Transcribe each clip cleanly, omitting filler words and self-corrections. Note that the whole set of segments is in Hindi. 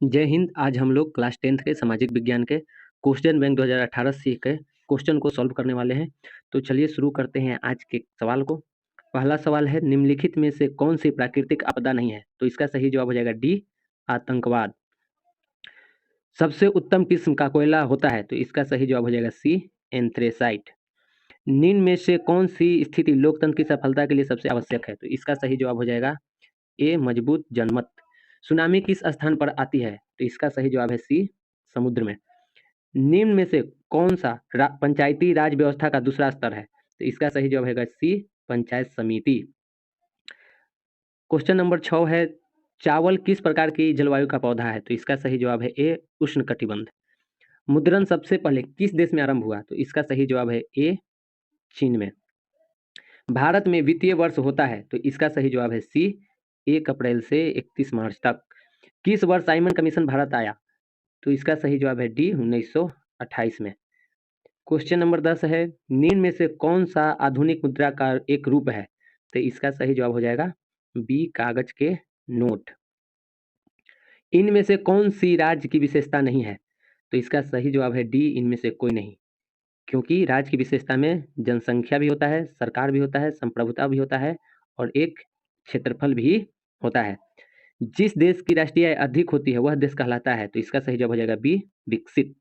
जय हिंद। आज हम लोग क्लास 10th के सामाजिक विज्ञान के क्वेश्चन बैंक 2018 से के क्वेश्चन को सॉल्व करने वाले हैं। तो चलिए शुरू करते हैं आज के सवाल को। पहला सवाल है, निम्नलिखित में से कौन सी प्राकृतिक आपदा नहीं है? तो इसका सही जवाब हो जाएगा डी, आतंकवाद। सबसे उत्तम किस्म का कोयला होता है? तो इसका सही जवाब हो जाएगा सी, एंथ्रेसाइट। निम्न में से कौन सी स्थिति लोकतंत्र की सफलता के लिए सबसे आवश्यक है? तो इसका सही जवाब हो जाएगा ए, मजबूत जनमत। सुनामी किस स्थान पर आती है? तो इसका सही जवाब है सी, समुद्र में। निम्न में से कौन सा पंचायती राज व्यवस्था का दूसरा स्तर है? तो इसका सही जवाब है सी, पंचायत समिति। क्वेश्चन नंबर 6 है, चावल किस प्रकार की जलवायु का पौधा है? तो इसका सही जवाब है ए, उष्णकटिबंध। मुद्रण सबसे पहले किस देश में आरंभ हुआ? तो इसका सही जवाब है ए, चीन में। भारत में वित्तीय वर्ष होता है? तो इसका सही जवाब है सी, 1 अप्रैल से 31 मार्च तक। किस वर्ष साइमन कमीशन भारत आया? तो इसका सही जवाब है डी, 1928 में। क्वेश्चन नंबर 10 है, निम्न में से कौन सा आधुनिक मुद्रा का एक रूप है? तो इसका सही जवाब हो जाएगा बी, कागज के नोट। इनमें से कौन सी राज्य की विशेषता नहीं है? तो इसका सही जवाब है डी, इनमें से कोई नहीं। क्योंकि राज्य की विशेषता में जनसंख्या भी होता है, सरकार भी होता है, संप्रभुता भी होता है और एक क्षेत्रफल भी होता है। जिस देश की राष्ट्रीय आय अधिक होती है वह देश कहलाता है। तो इसका सही जवाब हो जाएगा बी, विकसित।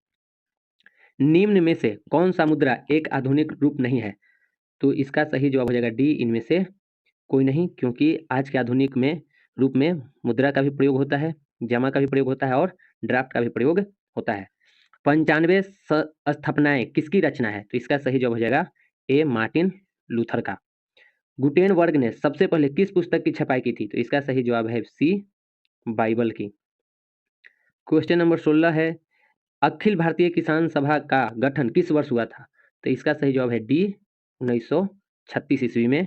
निम्न में से कौन सा मुद्रा एक आधुनिक रूप नहीं है? तो इसका सही जवाब हो जाएगा डी, इनमें से कोई नहीं। क्योंकि आज के आधुनिक में रूप में मुद्रा का भी प्रयोग होता है, जमा का भी प्रयोग होता है और ड्राफ्ट का भी प्रयोग होता है। 95 स्थापनाएं किसकी रचना है? तो इसका सही जवाब हो जाएगा ए, मार्टिन लूथर का। गुटेनबर्ग ने सबसे पहले किस पुस्तक की छपाई की थी? तो इसका सही जवाब है सी, बाइबल की। क्वेश्चन नंबर 16 है, अखिल भारतीय किसान सभा का गठन किस वर्ष हुआ था? तो इसका सही जवाब है डी, 1936 ईस्वी में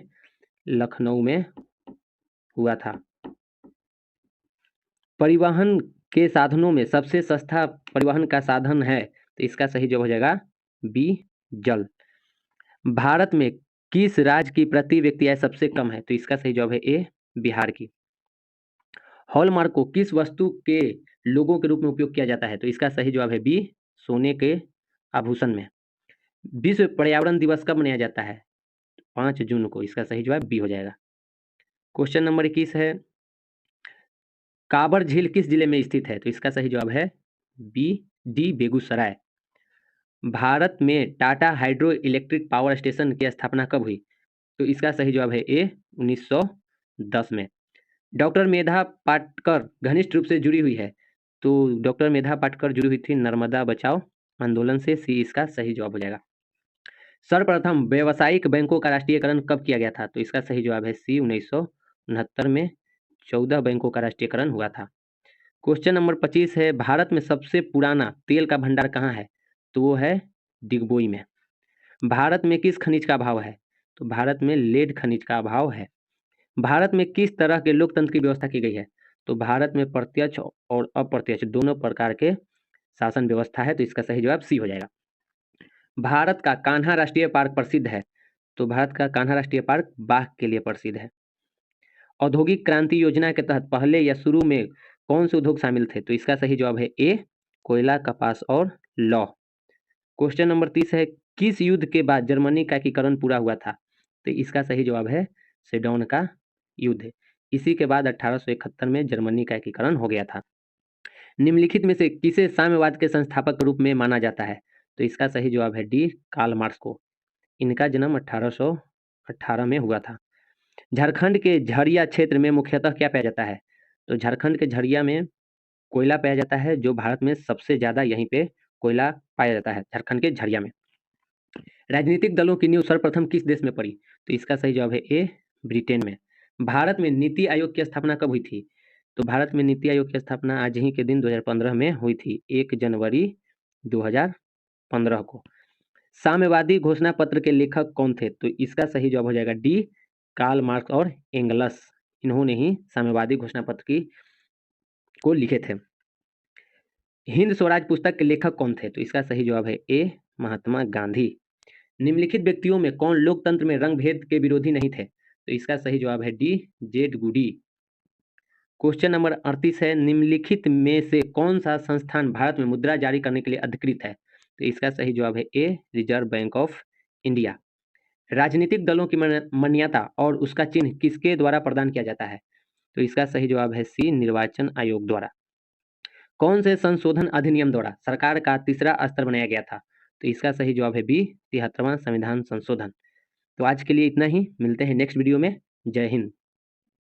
लखनऊ में हुआ था। परिवहन के साधनों में सबसे सस्ता परिवहन का साधन है? तो इसका सही जवाब हो जाएगा बी, जल। भारत में किस राज्य की प्रति व्यक्ति आय सबसे कम है? तो इसका सही जवाब है ए, बिहार की। हॉलमार्क को किस वस्तु के लोगों के रूप में उपयोग किया जाता है? तो इसका सही जवाब है बी, सोने के आभूषण में। विश्व पर्यावरण दिवस कब मनाया जाता है? 5 जून को। इसका सही जवाब बी हो जाएगा। क्वेश्चन नंबर 21 है, काबर झील किस जिले में स्थित है? तो इसका सही जवाब है बी, डी, बेगूसराय। भारत में Tata hydro electric power station की स्थापना कब हुई? तो इसका सही जवाब है ए, 1910 में। डॉक्टर मेधा पाटकर घनिष्ठ रूप से जुड़ी हुई है? तो डॉक्टर मेधा पाटकर जुड़ी हुई थी नर्मदा बचाओ आंदोलन से। सी इसका सही जवाब हो जाएगा। सर्वप्रथम व्यावसायिक बैंकों का राष्ट्रीयकरण कब किया गया था? तो इसका सही जवाब है सी, 1969 में 14 बैंकों का राष्ट्रीयकरण हुआ था। क्वेश्चन नंबर 25 है, भारत में सबसे पुराना तेल का भंडार कहाँ है? तो वो है डिगबोई में। भारत में किस खनिज का अभाव है? तो भारत में लेड खनिज का अभाव है। भारत में किस तरह के लोकतंत्र की व्यवस्था की गई है? तो भारत में प्रत्यक्ष और अप्रत्यक्ष दोनों प्रकार के शासन व्यवस्था है। तो इसका सही जवाब सी हो जाएगा। भारत का कान्हा राष्ट्रीय पार्क प्रसिद्ध है? तो भारत का कान्हा राष्ट्रीय पार्क बाघ के लिए प्रसिद्ध है। औद्योगिक क्रांति योजना के तहत पहले या शुरू में कौन से उद्योग शामिल थे? तो इसका सही जवाब है ए, कोयला, कपास और लौह। क्वेश्चन नंबर 30 है, किस युद्ध के बाद जर्मनी का एकीकरण पूरा हुआ था? तो इसका सही जवाब है सेडोन का युद्ध। इसी के बाद 1871 में जर्मनी का एकीकरण हो गया था। निम्नलिखित में से किसे साम्यवाद के संस्थापक के रूप में माना जाता है? तो इसका सही जवाब है डी, कार्ल मार्क्स को। इनका जन्म 1818 में हुआ था। झारखंड के झरिया क्षेत्र में मुख्यतः क्या पाया जाता है? तो झारखंड के झरिया में कोयला पाया जाता है, जो भारत में सबसे ज्यादा यहीं पे कोयला पाया जाता है, झारखंड के झरिया में। राजनीतिक दलों की नींव सर्वप्रथम किस देश में पड़ी? तो इसका सही जवाब है ए, ब्रिटेन में। भारत में नीति आयोग की स्थापना कब हुई थी? तो भारत में नीति आयोग की स्थापना आज ही के दिन 2015 में हुई थी, 1 जनवरी 2015 को। साम्यवादी घोषणा पत्र के लेखक कौन थे? तो इसका सही जवाब हो जाएगा डी, कार्ल मार्क्स और एंगल्स। इन्होंने ही साम्यवादी घोषणा पत्र की को लिखे थे। हिंद स्वराज पुस्तक के लेखक कौन थे? तो इसका सही जवाब है ए, महात्मा गांधी। निम्नलिखित व्यक्तियों में कौन लोकतंत्र में रंग भेद के विरोधी नहीं थे? तो इसका सही जवाब है डी, जेड गुडी। क्वेश्चन नंबर 38 है, निम्नलिखित में से कौन सा संस्थान भारत में मुद्रा जारी करने के लिए अधिकृत है? तो इसका सही जवाब है ए, रिजर्व बैंक ऑफ इंडिया। राजनीतिक दलों की मान्यता और उसका चिन्ह किसके द्वारा प्रदान किया जाता है? तो इसका सही जवाब है सी, निर्वाचन आयोग द्वारा। कौन से संशोधन अधिनियम द्वारा सरकार का तीसरा स्तर बनाया गया था? तो इसका सही जवाब है बी, 73वां संविधान संशोधन। तो आज के लिए इतना ही, मिलते हैं नेक्स्ट वीडियो में। जय हिंद।